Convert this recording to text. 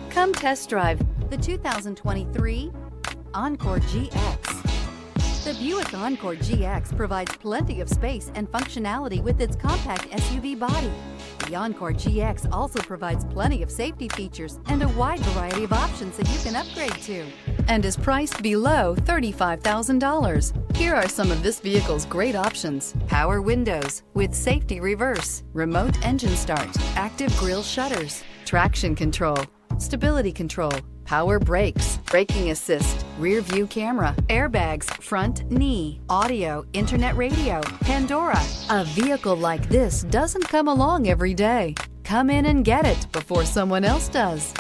Come test drive the 2023 Encore GX. The Buick Encore GX provides plenty of space and functionality with its compact SUV body. The Encore GX also provides plenty of safety features and a wide variety of options that you can upgrade to, and is priced below $35,000. Here are some of this vehicle's great options: power windows with safety reverse, remote engine start, active grille shutters, traction control, stability control, power brakes, braking assist, rear view camera, airbags, front knee, audio, internet radio, Pandora. A vehicle like this doesn't come along every day. Come in and get it before someone else does.